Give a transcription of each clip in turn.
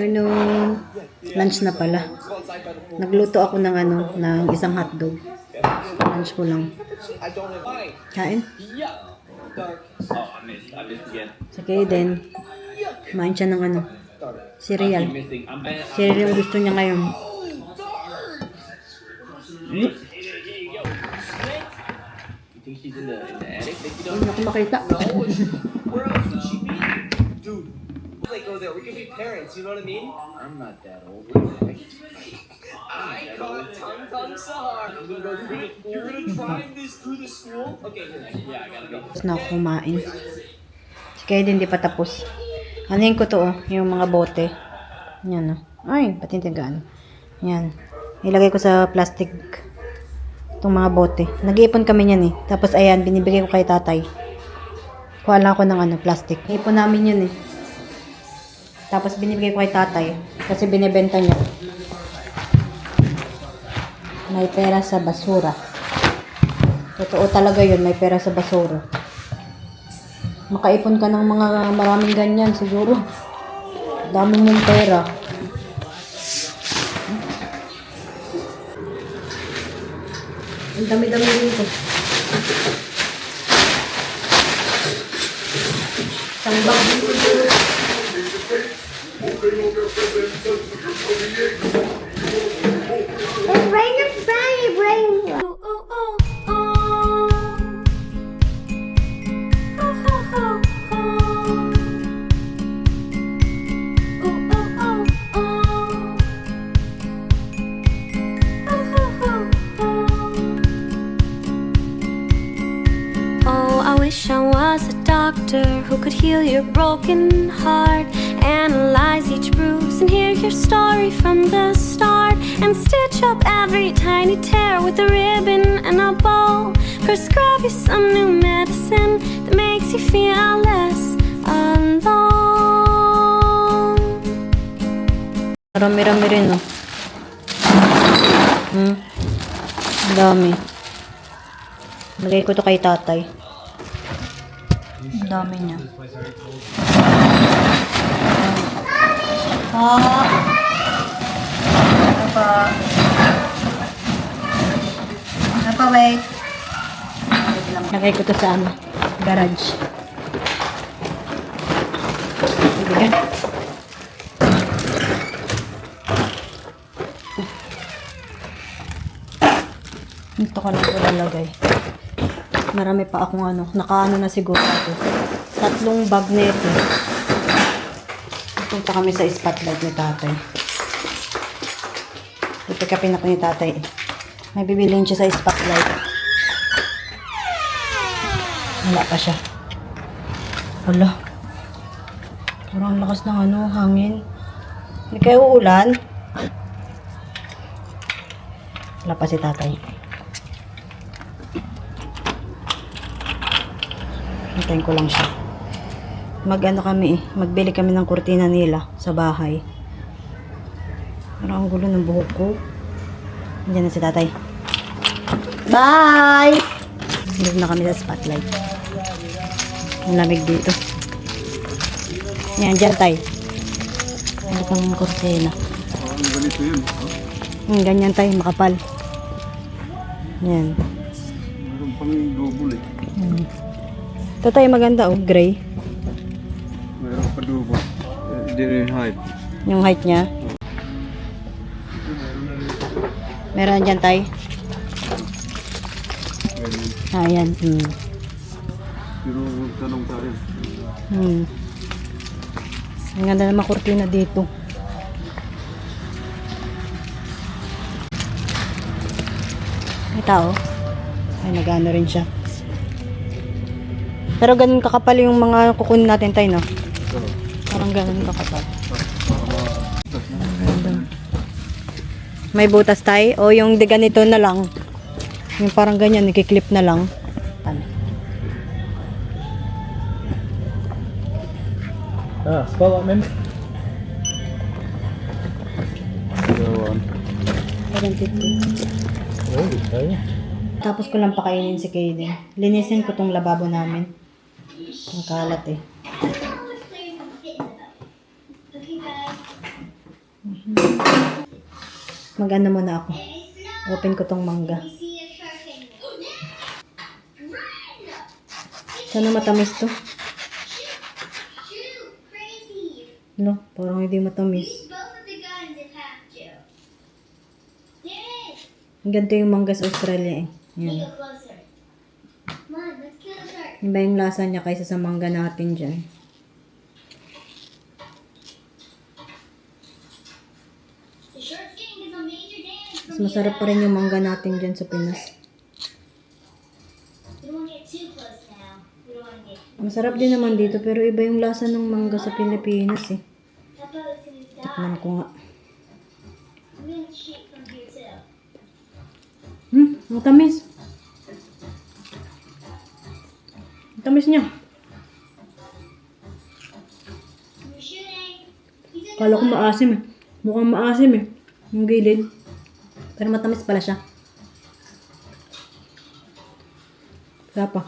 afternoon. Lunch na pala. Nagluto ako ng ng isang hotdog. Lunch ko lang. Kain? Sa Kaden, kumain siya ng cereal. Cereal yung gusto niya ngayon. Hindi ako makita. Like go there. We could be parents, you know what I mean? I'm not that old. I caught Tung Tung Sahar. You're gonna drive this through the school? Okay, yeah, I gotta go. Tapos na ako kumain. Kaya din di pa tapos. Anuhin ko to yung mga bote. Yan Ay, pati tigaan. Yan. Ilagay ko sa plastic itong mga bote. Nag-iipon kami niyan Tapos ayan, binibigay ko kay tatay. Kuha lang ako ng plastic. Ipon namin yun Tapos binibigay ko kay tatay kasi binibenta niya. May pera sa basura. Totoo talaga yun, may pera sa basura. Makaipon ka ng mga maraming ganyan siguro. Dami mong pera. Ang dami-dami dito. Isang bag dito. I was a doctor who could heal your broken heart, analyze each bruise and hear your story from the start, and stitch up every tiny tear with a ribbon and a bow. Prescribe you some new medicine that makes you feel less alone. Marami-rami rin Ang dami. Lagay ko to kay tatay. Ang dami niya. Apa, wait. Lagay ko to sa garage. Ibigay. Ito ko lang lalagay. Marami pa akong nakaano na siguro ako. 3 bag nito. Punta kami sa spotlight ni tatay. Ipikapin ako ni tatay. May bibilin siya sa spotlight. Wala pa siya. Wala. Parang lakas ng hangin. Hindi kayo uulan. Wala pa si tatay. Hintayin ko lang siya. Magbili kami ng kurtina nila sa bahay. Parang ang gulo ng buhok ko. Nandiyan na si tatay. Bye! Move na kami sa spotlight. Ang lamig dito. Yan, dyan tayo. Ano pang kurtina? Ganito yun. Ganyan tayo, makapal. Yan. Meron pang double Ito tayo maganda gray. Meron pa double. Hindi rin height. Yung height niya. Meron dyan tayo. Ayan. Pero tanong tayo. Ang ganda naman kurtina dito. May tao. Ay, nag-ano rin siya. Pero ganun kakapal yung mga kukunin natin tayo, no? Parang ganun kakapal. May butas tayo. O yung di ganito na lang. Yung parang ganyan, nakiklip na lang. Spell out, man. Tapos ko lang pakainin si Kaden. Linisin ko tong lababo namin. Ang kalat Mag-ano muna ako. Open ko tong mangga. Sana matamis to. No, parang hindi matamis. Ganito yung mangga sa Australia eh. Yan. Iba yung lasa niya kaysa sa mangga natin dyan. Mas masarap pa rin yung mangga natin dyan sa Pinas. Masarap din naman dito pero iba yung lasa ng mangga sa Pilipinas eh. Tikman ko nga. Matamis. Matamis niya. Kala ko maasim eh. Mukhang maasim eh. Yung gilid. Pero matamis pala siya. Wala pa.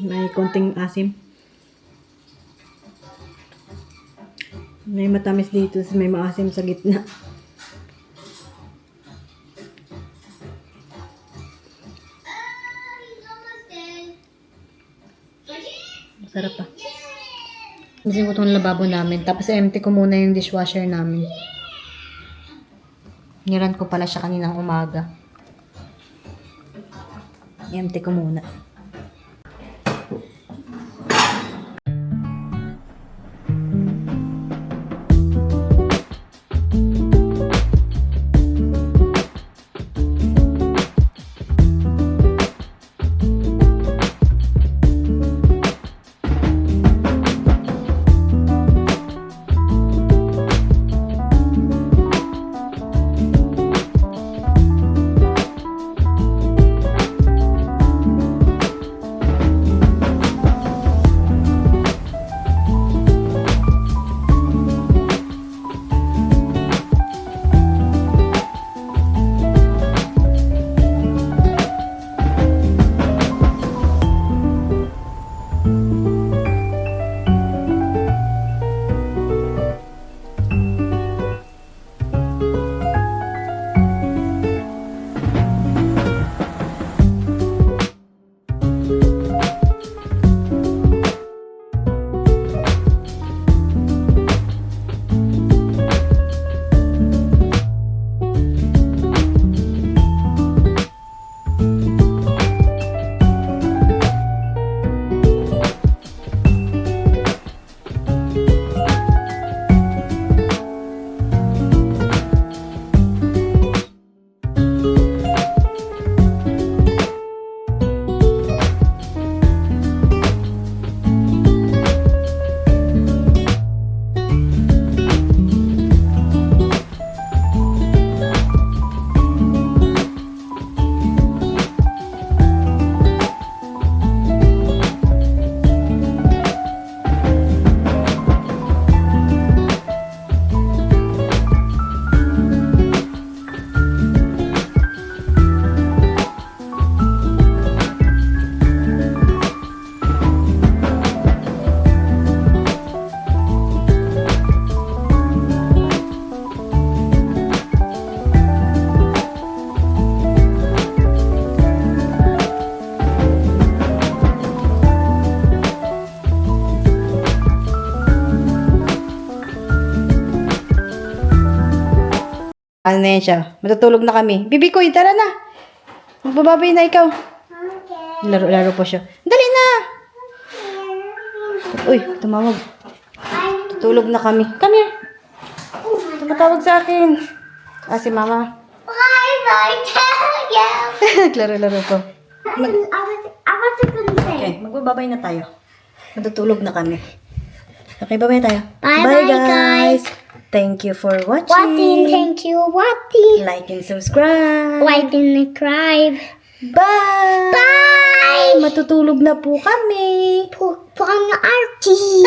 May konting asim. May matamis dito, may maasim sa gitna. Masarap pa. Kasi ko itong lababo namin. Tapos empty ko muna yung dishwasher namin. Niran ko pala siya kaninang umaga. Empty ko muna. Ano na yan siya? Matutulog na kami. Bibi ko, tara na. Magbababay na ikaw. Laro-laro po siya. Dali na! Uy, tumawag. Tutulog na kami. Come here. Tumatawag sa akin. Ah, si mama. Bye, yeah. Naglaro-laro po. I want to go to bed. Okay, magbababay na tayo. Matutulog na kami. Okay, babay tayo. Bye-bye, guys. Thank you for watching. Watching, thank you, watching. Like and subscribe. Like and subscribe. Bye! Bye! Matutulog na po kami. Pukang na Archie.